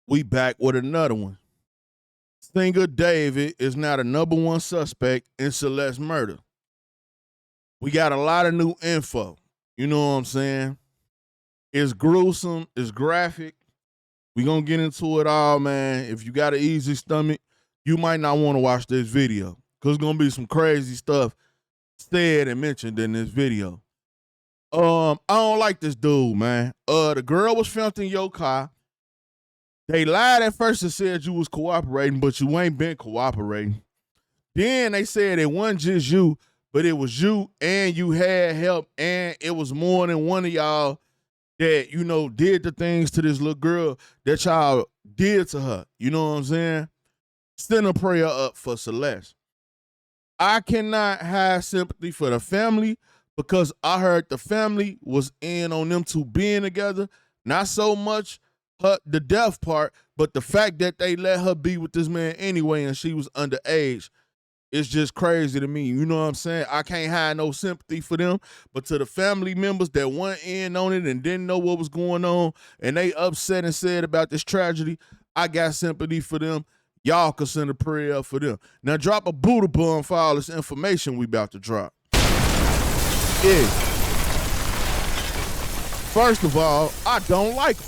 We back with another one. Singer David is now the #1 suspect in Celeste murder. We got a lot of new info. You know what I'm saying? It's gruesome. It's graphic. We gonna get into it all, man. If you got an easy stomach, you might not want to watch this video because it's gonna be some crazy stuff said and mentioned in this video. I don't like this dude, man. The girl was filmed in your car. They lied at first and said you was cooperating, but you ain't been cooperating. Then they said it wasn't just you, but it was you and you had help, and it was more than one of y'all that, you know, did the things to this little girl that y'all did to her. You know what I'm saying? Send a prayer up for Celeste. I cannot have sympathy for the family because I heard the family was in on them two being together. Not so much the death part, but the fact that they let her be with this man anyway and she was underage. It's just crazy to me. You know what I'm saying? I can't have no sympathy for them, but to the family members that went in on it and didn't know what was going on and they upset and said about this tragedy, I got sympathy for them. Y'all can send a prayer up for them. Now drop a Buddha bomb for all this information we about to drop. Yeah. First of all, I don't like him.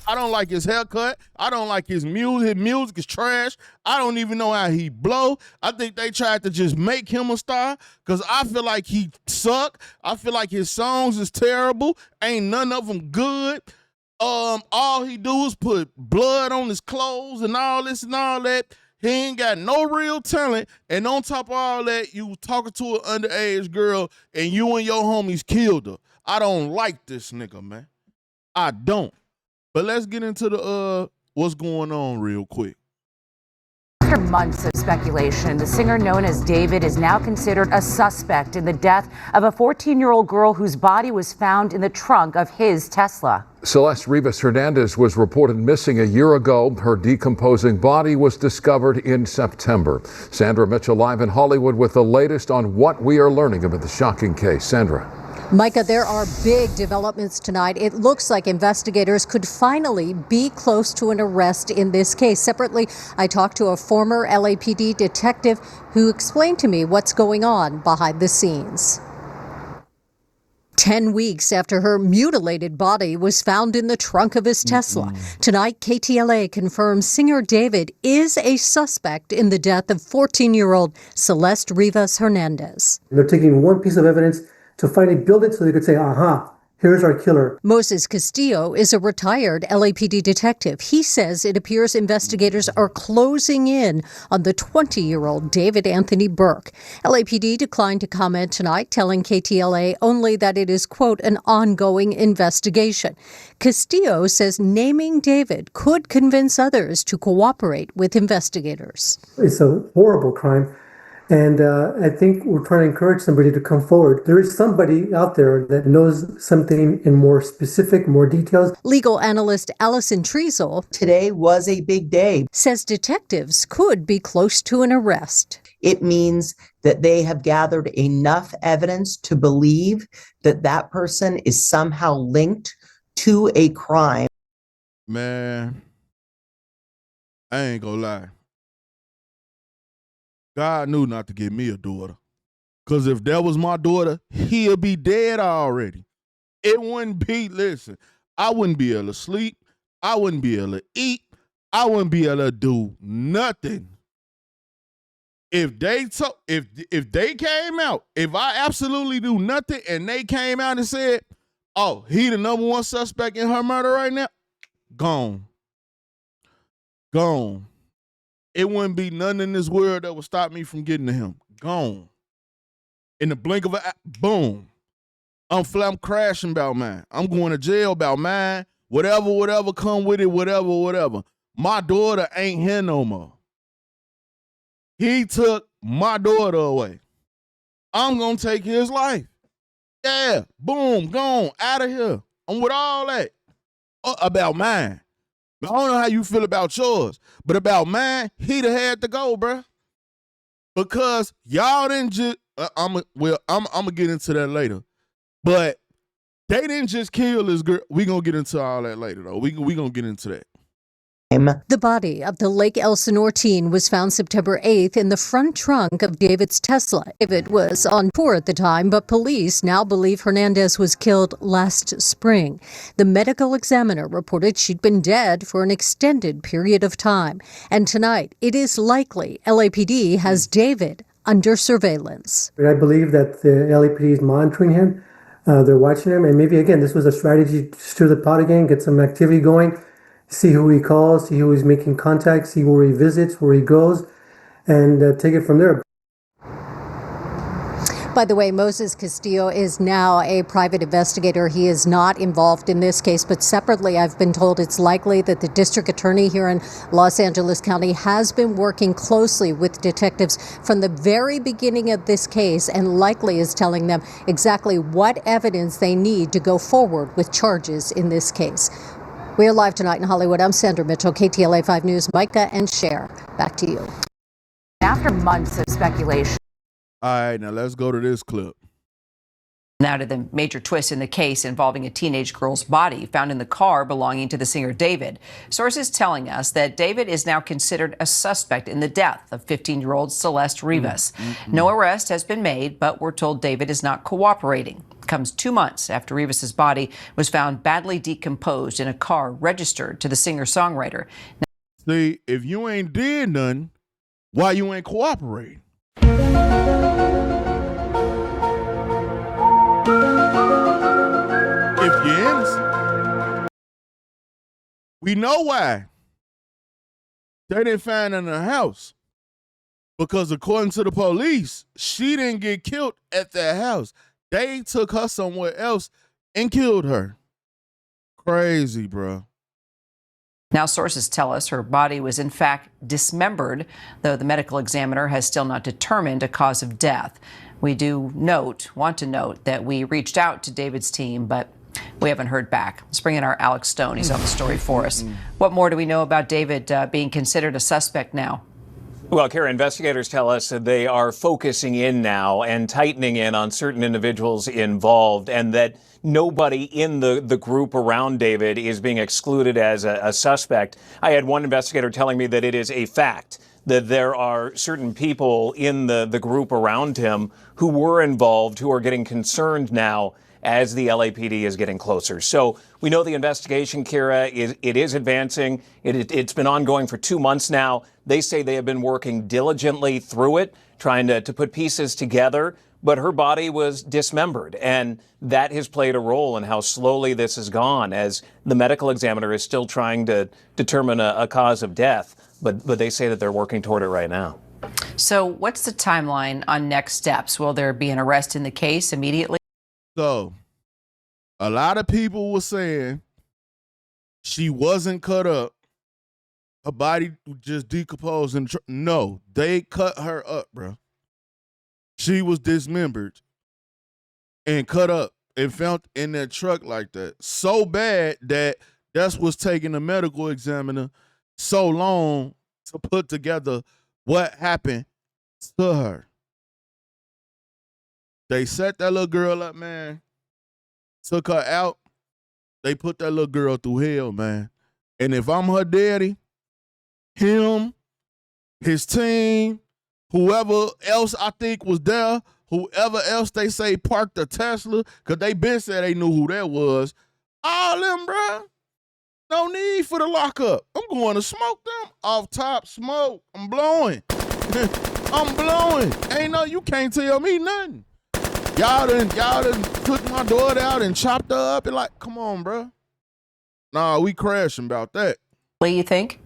I don't like his haircut. I don't like his music. His music is trash. I don't even know how he blow. I think they tried to just make him a star because I feel like he suck. I feel like his songs is terrible. Ain't none of them good. All he do is put blood on his clothes and all this and all that. He ain't got no real talent. And on top of all that, you talking to an underage girl and you and your homies killed her. I don't like this nigga, man. I don't. But let's get into the what's going on real quick. After months of speculation, the singer known as David is now considered a suspect in the death of a 14-year-old girl whose body was found in the trunk of his Tesla. Celeste Rivas Hernandez was reported missing a year ago. Her decomposing body was discovered in September. Sandra Mitchell live in Hollywood with the latest on what we are learning about the shocking case. Sandra. Micah, there are big developments tonight. It looks like investigators could finally be close to an arrest in this case. Separately, I talked to a former LAPD detective who explained to me what's going on behind the scenes. 10 weeks after her mutilated body was found in the trunk of his Tesla. Tonight, KTLA confirms singer David is a suspect in the death of 14-year-old Celeste Rivas Hernandez. They're taking one piece of evidence to finally build it so they could say, aha, here's our killer. Moses Castillo is a retired LAPD detective. He says it appears investigators are closing in on the 20-year-old David Anthony Burke. LAPD declined to comment tonight, telling KTLA only that it is, quote, an ongoing investigation. Castillo says naming David could convince others to cooperate with investigators. It's a horrible crime. And I think we're trying to encourage somebody to come forward. There is somebody out there that knows something in more specific, more details. Legal analyst Allison Treasel Today was a big day. Says detectives could be close to an arrest. It means that they have gathered enough evidence to believe that that person is somehow linked to a crime. Man, I ain't gonna lie. God knew not to give me a daughter. Because if that was my daughter, he'll be dead already. It wouldn't be, listen, I wouldn't be able to sleep. I wouldn't be able to eat. I wouldn't be able to do nothing. If they came out, if I absolutely do nothing and they came out and said, oh, he the #1 suspect in her murder right now, gone. Gone. It wouldn't be nothing in this world that would stop me from getting to him. Gone. In the blink of an eye, boom. I'm crashing about mine. I'm going to jail about mine. Whatever come with it, whatever. My daughter ain't here no more. He took my daughter away. I'm going to take his life. Yeah, boom, gone, out of here. I'm with all that. About mine. I don't know how you feel about yours, but about mine, he'd have had to go, bruh. Because y'all didn't just, I'm gonna get into that later. But they didn't just kill this girl. We gonna get into all that later, though. We gonna get into that. The body of the Lake Elsinore teen was found September 8th in the front trunk of David's Tesla. David was on tour at the time, but police now believe Hernandez was killed last spring. The medical examiner reported she'd been dead for an extended period of time. And tonight, it is likely LAPD has David under surveillance. I believe that the LAPD is monitoring him. They're watching him. And maybe, again, this was a strategy to stir the pot again, get some activity going. See who he calls, see who he's making contact, see where he visits, where he goes, and take it from there. By the way, Moses Castillo is now a private investigator. He is not involved in this case, but separately, I've been told it's likely that the district attorney here in Los Angeles County has been working closely with detectives from the very beginning of this case and likely is telling them exactly what evidence they need to go forward with charges in this case. We are live tonight in Hollywood. I'm Sandra Mitchell, KTLA 5 News. Micah and Cher, back to you. After months of speculation. All right, now let's go to this clip. Now to the major twist in the case involving a teenage girl's body found in the car belonging to the singer David. Sources telling us that David is now considered a suspect in the death of 15-year-old Celeste Rivas. No arrest has been made, but we're told David is not cooperating. It comes 2 months after Rivas's body was found badly decomposed in a car registered to the singer-songwriter. See, if you ain't did nothing, why you ain't cooperating? If you're innocent, we know why. They didn't find her in the house. Because according to the police, she didn't get killed at their house. They took her somewhere else and killed her. Crazy, bro. Now, sources tell us her body was in fact dismembered, though the medical examiner has still not determined a cause of death. We want to note that we reached out to David's team, but we haven't heard back. Let's bring in our Alex Stone. He's on the story for us. What more do we know about David being considered a suspect now? Well, Kara, investigators tell us that they are focusing in now and tightening in on certain individuals involved, and that nobody in the group around David is being excluded as a suspect. I had one investigator telling me that it is a fact that there are certain people in the group around him who were involved, who are getting concerned now as the LAPD is getting closer. So we know the investigation, Kira, it is advancing. It's been ongoing for 2 months now. They say they have been working diligently through it, trying to put pieces together, but her body was dismembered, and that has played a role in how slowly this has gone, as the medical examiner is still trying to determine a cause of death, but they say that they're working toward it right now. So what's the timeline on next steps? Will there be an arrest in the case immediately? So, a lot of people were saying she wasn't cut up. Her body just decomposed. No, they cut her up, bro. She was dismembered and cut up and found in that truck like that. So bad that that's what's taking the medical examiner so long to put together what happened to her. They set that little girl up, man. Took her out. They put that little girl through hell, man. And if I'm her daddy, him, his team, whoever else I think was there, whoever else they say parked the Tesla, because they been said they knew who that was, all them, bruh. No need for the lockup. I'm going to smoke them off top smoke. I'm blowing. I'm blowing. You can't tell me nothing. Y'all done took my daughter out and chopped her up and like, come on, bro. Nah, we crashing about that. What do you think?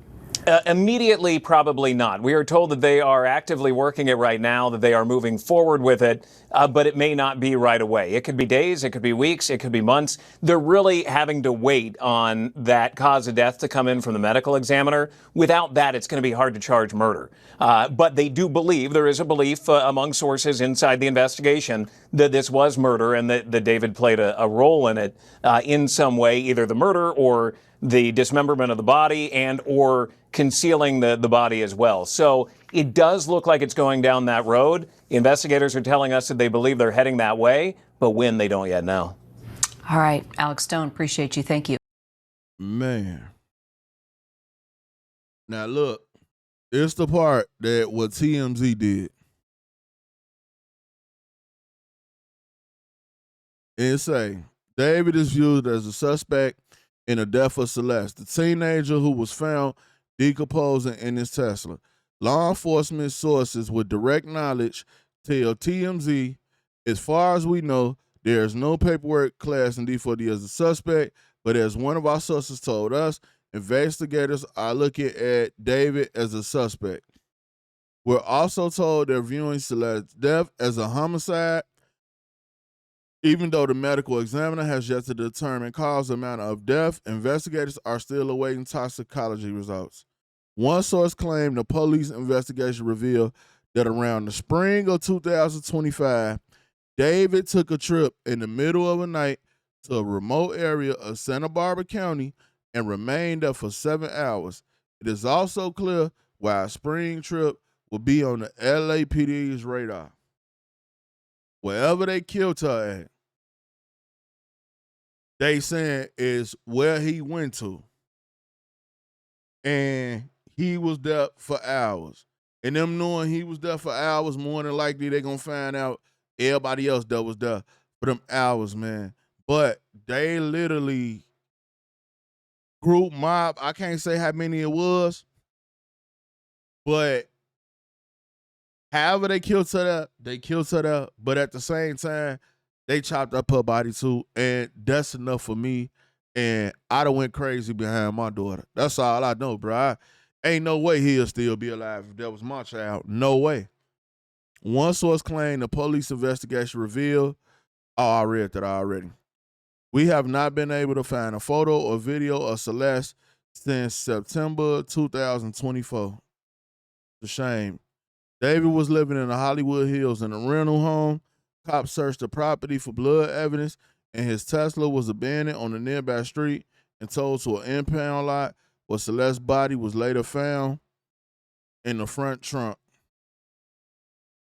Immediately, probably not. We are told that they are actively working it right now, that they are moving forward with it, but it may not be right away. It could be days, it could be weeks, it could be months. They're really having to wait on that cause of death to come in from the medical examiner. Without that, it's going to be hard to charge murder. But they do believe, there is a belief among sources inside the investigation that this was murder and that David played a role in it in some way, either the murder or the dismemberment of the body and or concealing the body as well. So it does look like it's going down that road. Investigators are telling us that they believe they're heading that way, but when, they don't yet know. All right, Alex Stone, appreciate you. Thank you. Man. Now look, it's the part that what TMZ did. It say, David is viewed as a suspect in the death of Celeste, the teenager who was found decomposing in his Tesla. Law enforcement sources with direct knowledge tell TMZ, as far as we know, there is no paperwork classing D4vd as a suspect, but as one of our sources told us, investigators are looking at David as a suspect. We're also told they're viewing Celeste's death as a homicide, even though the medical examiner has yet to determine cause and manner of death. Investigators are still awaiting toxicology results. One source claimed the police investigation revealed that around the spring of 2025, David took a trip in the middle of the night to a remote area of Santa Barbara County and remained there for 7 hours. It is also clear why a spring trip will be on the LAPD's radar. Wherever they killed her at, they saying is where he went to. And he was there for hours. And them knowing he was there for hours, more than likely they gonna find out everybody else that was there for them hours, man. But they literally group mob, I can't say how many it was, but however they killed her there, they killed her there. But at the same time, they chopped up her body too. And that's enough for me. And I done went crazy behind my daughter. That's all I know, bro. Ain't no way he'll still be alive if that was my child. No way. One source claimed the police investigation revealed, I read that already. We have not been able to find a photo or video of Celeste since September 2024. It's a shame. David was living in the Hollywood Hills in a rental home. Cops searched the property for blood evidence, and his Tesla was abandoned on a nearby street and towed to an impound lot where Celeste's body was later found in the front trunk.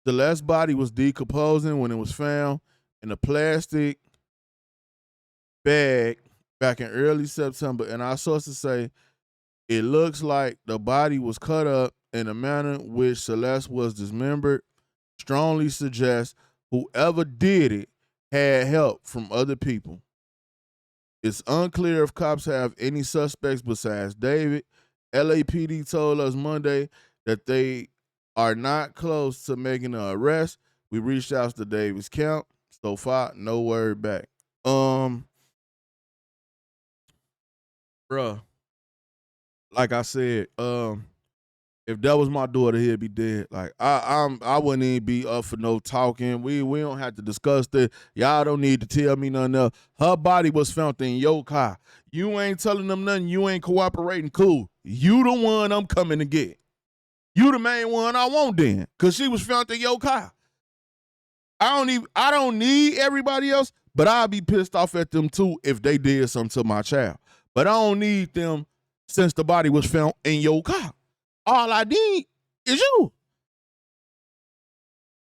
Celeste's body was decomposing when it was found in a plastic bag back in early September, and our sources say it looks like the body was cut up in a manner in which Celeste was dismembered. Strongly suggests whoever did it had help from other people. It's unclear if cops have any suspects besides David. LAPD told us Monday that they are not close to making an arrest. We reached out to David's camp. So far, no word back. Bruh, like I said, if that was my daughter, he'd be dead. Like I wouldn't even be up for no talking. We don't have to discuss this. Y'all don't need to tell me nothing else. Her body was found in your car. You ain't telling them nothing. You ain't cooperating. Cool. You the one I'm coming to get. You the main one I want then, cause she was found in your car. I don't need everybody else, but I'll be pissed off at them too if they did something to my child. But I don't need them since the body was found in your car. All I need is you.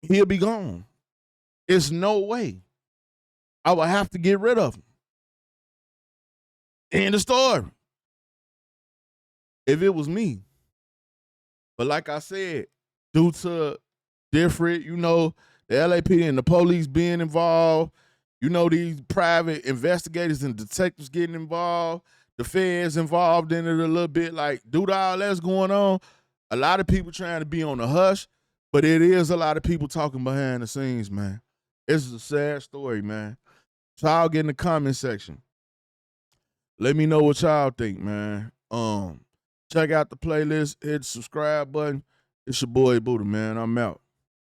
He'll be gone. It's no way. I would have to get rid of him. End of story. If it was me. But like I said, due to different, the LAPD and the police being involved, these private investigators and detectives getting involved, the feds involved in it a little bit, like, dude, all that's going on. A lot of people trying to be on the hush, but it is a lot of people talking behind the scenes, man. This is a sad story, man. So y'all get in the comment section. Let me know what y'all think, man. Check out the playlist, hit the subscribe button. It's your boy Buddha, man. I'm out.